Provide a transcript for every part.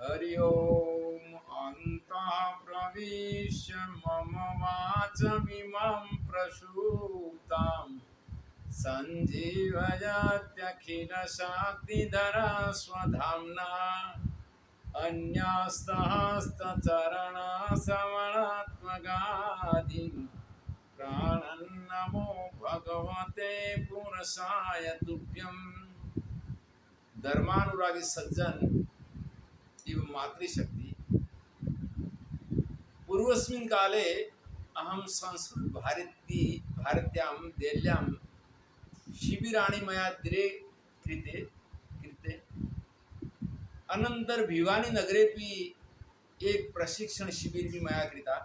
हरि ओम अन्तः प्रविश्य मम वाचमिमं प्रसूतां सञ्जीवयत्यखिलशक्तिधरा स्वधाम्ना अन्यस्तहस्तचरणश्रवणात्मगादीन् प्राणन्नमो भगवते पुरुषाय तुभ्यम्। धर्मानुरागी सज्जन एवं मातृशक्ति, पूर्वस्मिन् काले अहं संस्कृत भारत्यां देल्यां शिबिराणि मया दिरे कृते कृते अनंतर भिवानी नगरेपि एक प्रशिक्षण शिबिर भी मया कृता।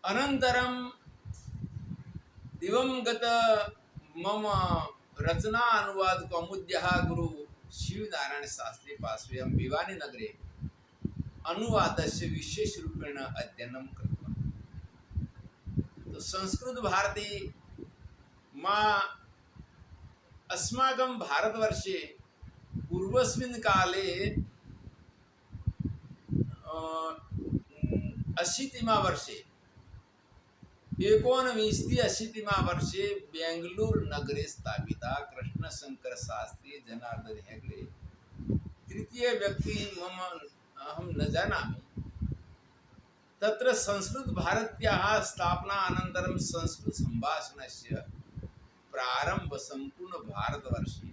अनंतरं दिवंगत मम रचना अनुवाद कौमुद्यः गुरु शिवनारायण शास्त्री पार्श्वे भिवानी नगरे अनुवादस्य विशेष रूपेण अध्ययनं कृतवान्। तो संस्कृत भारती मा अस्माकं भारतवर्षे पूर्वस्मिन् काले 80मा वर्षे 1980मा वर्षे बेंगलुरु नगरे स्थापिता कृष्णशंकर शास्त्री जनार्दन हेगड़े तृतीय व्यक्ति मम अहं न जानामि। तत्र संस्कृत भारत्याः स्थापना अनन्तरं संस्कृत सम्भाषणस्य प्रारंभ संपूर्ण भारतवर्षे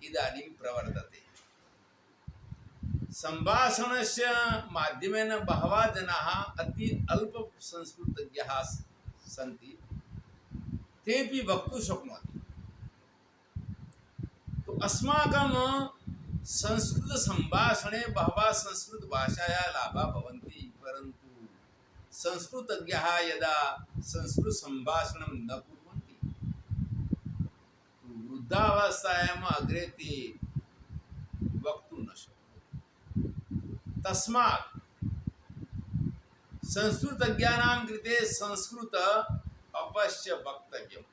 इदानीं प्रवर्तते। संभाषणस्य माध्यमेन बहवः जनाः अति अल्प संस्कृतज्ञाः सन्ति, तेपि वक्तुं शक्नोति। तो अस्माकं संस्कृत संभाषणे बहवः संस्कृत भाषायाः लाभाः भवन्ति, परन्तु संस्कृतज्ञाः यदा संस्कृत संभाषणं न कुर्वन्ति वृद्धावस्थायाम् अग्रे ते वक्तुं न शक्नुवन्ति। तस्मात् संस्कृतज्ञानां कृते संस्कृत अवश्य वक्तव्यम्।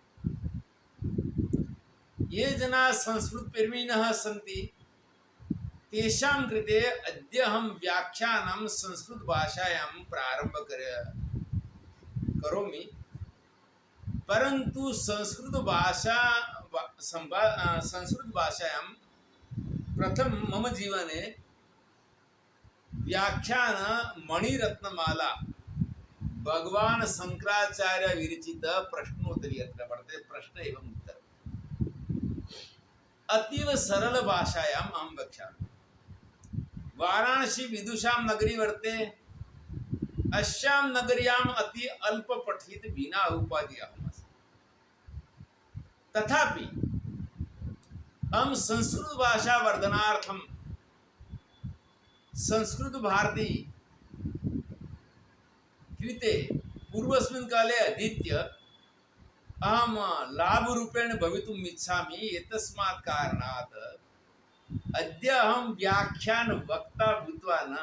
ये जनाः संस्कृतप्रेमिणः सन्ति तेषां कृते अद्य अहं व्याख्यानं संस्कृतभाषायां प्रारम्भं करोमि, परन्तु संस्कृतभाषायां प्रथम मम जीवने व्याख्यान मणिरत्नमाला भगवान शंकराचार्य विरचित प्रश्नोत्तरी अत्र वर्तते, प्रश्न एवं उत्तर। अतीव सरल भाषायाम् अहं वक्ष्यामि। वाराणसी विदुषां नगरी वर्तते, अस्यां नगर्याम् अति अल्प पठित वीणा उपाधि अहमस्मि। तथापि अहं संस्कृत भाषा वर्धनार्थं संस्कृत भारती कृते पूर्वस्मिन् काले अधीत्य अहं लाभरूपेण भवितुम् इच्छामि। एतस्मात् कारणात् अद्य अहं व्याख्यान वक्ता भूत्वा न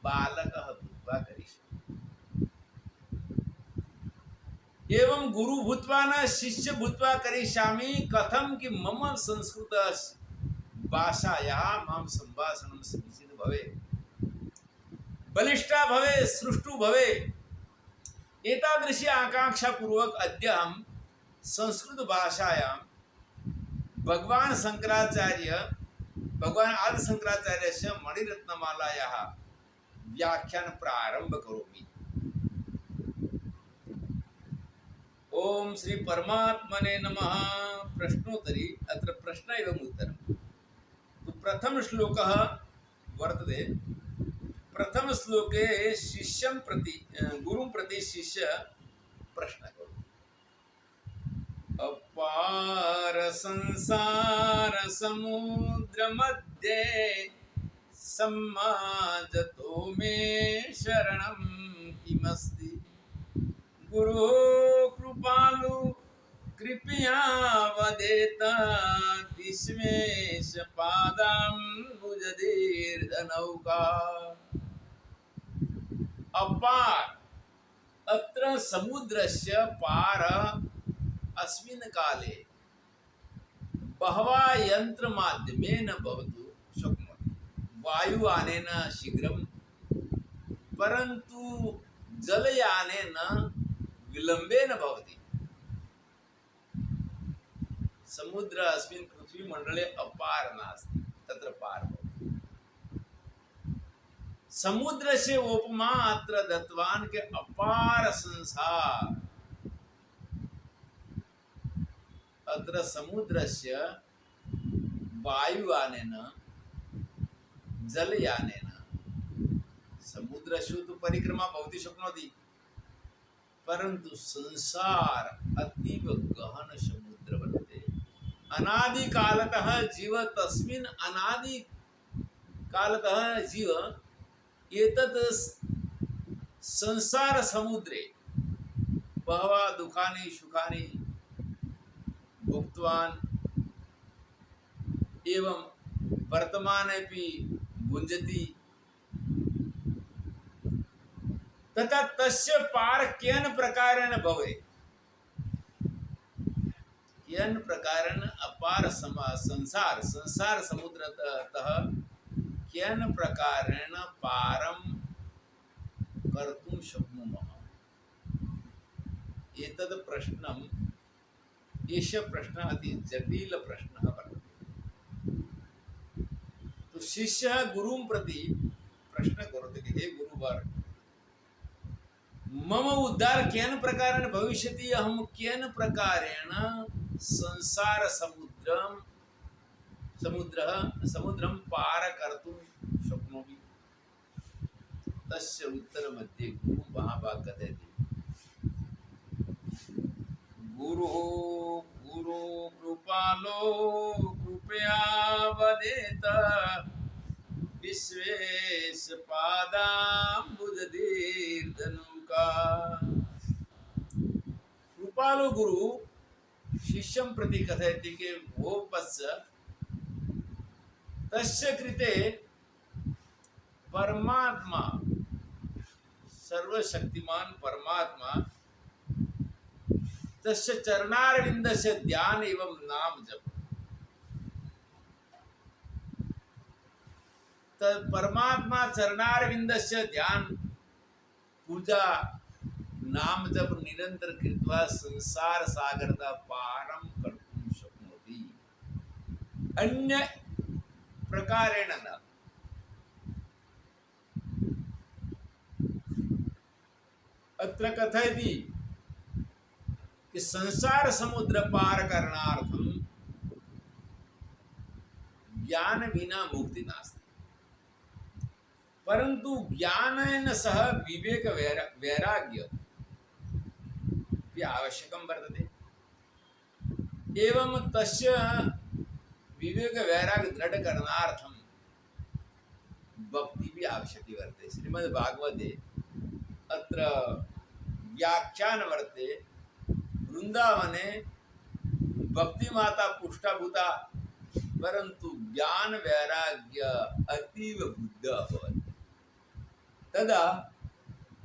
बालकः भूत्वा करिष्यामि, एवं गुरु भूत्वा न शिष्य भूत्वा करिष्यामि। कथं कि मम संस्कृत भाषायाः मम सम्भाषणं समीचीनं भवेत्, बलिष्ठा भवेत्, सुष्ठु भवेत्। एतादृशी आकांक्षा पूर्वक अद्य अहं संस्कृत भाषायां भगवान आदि शंकराचार्यस्य मणिरत्नमालायाः व्याख्यान प्रारंभ करोमि। ओम श्री परमात्मने नमः। प्रश्नोत्तरी, अत्र प्रश्न एवं उत्तरम्। तो प्रथम श्लोकः वर्तते। प्रथम श्लोके शिष्यं प्रति गुरुं प्रति शिष्य प्रश्न करोति। अपार संसार समुद्र मध्ये सम्माजतो मे शरणं किमस्ति। गुरु कृपालु कृपया वदेत विश्वेश पादाम्बुजदीर्घनौका। अपार अत्र समुद्रस्य पार अस्मिन् काले बहवा यंत्र माध्यमेन भवतु शक्नोति वायुयानेन शीघ्रं परंतु जलयानेन विलंबेन भवति समुद्र अस्मिन् पृथ्वी मंडले अपार नास्ति तत्र पार भवति समुद्रस्य उपमा अत्र दत्तवान् के अपार संसार अत्र समुद्रस्य वायुयानेन जलयानेन समुद्रस्य तु परिक्रमा भवति शक्नोति परंतु संसार अतीव गहन समुद्र वर्तते अनादि कालतः जीव तस्मिन् अनादि कालतः जीव एतत् संसार समुद्रे बहवः दुःखानि सुखानि भुक्तवान् एवं वर्तमानेऽपि भुञ्जति तथा तस्य पार केन प्रकारेण भवेत् केन प्रकारेण अपार संसार समुद्रतः केन प्रकारेण पारं कर्तुं शक्नुमः एतद् प्रश्नम् एषः प्रश्नः अति जटिल प्रश्नः वर्तते तो शिष्यः गुरुं प्रति प्रश्न करोति कि हे गुरुवर मम उद्धार केन प्रकारेण भविष्यति अहं केन प्रकारेण संसार समुद्रं पार कर्तुं शक्नोमि तस्य उत्तरमध्ये गुरु महाभाग कथयति गुरु गुरु कृपालो कृपया वदेत विश्वेश पादाम्बुजदीर्घनौका कृपालो गुरु शिष्यं प्रति कथयति कि वो वत्स तस्य कृते परमात्मा सर्वशक्तिमान परमात्मा तस्य चरणारविंदस्य ध्यान एवं नाम जप परमात्मा चरणारविंदस्य ध्यान पूजा नाम जप निरंतर कृत्वा संसार सागरतः पारं कर्तुं शक्नोति अन्य प्रकारेण न अत्र कथयति कि संसार समुद्र पार करणार्थं ज्ञान विना मुक्ति नास्ति परंतु ज्ञानेन सह विवेक वैराग्य आवश्यकं वर्तते एवं तस्य विवेक वैराग्य दृढ़ करणार्थं भक्ति भी आवश्यकी वर्तते श्रीमद् भागवते अत्र व्याख्यान वर्तते वृंदावने भक्ति माता पुष्टाभूता परंतु ज्ञान वैराग्य अतीव बुद्ध अभवत् तदा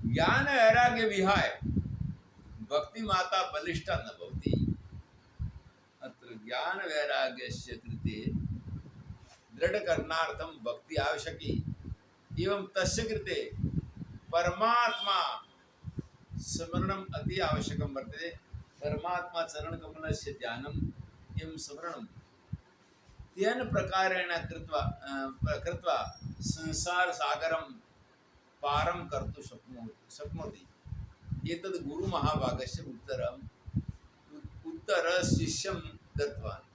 ज्ञान वैराग्य विहाय भक्ति माता बलिष्ठा न भवति अत्र ज्ञान वैराग्यस्य कृते दृढ़ करणार्थं भक्ति आवश्यकी एवं तस्य कृते परमात्मा स्मरणम् अति आवश्यकं वर्तते परमात्मा चरणकमलस्य ध्यानम् एवं स्मरणं तेन प्रकारेण कृत्वा संसार सागरं पारं कर्तुं शक्नोति एतद् गुरुमहाभागस्य उत्तर शिष्यं दत्तवान्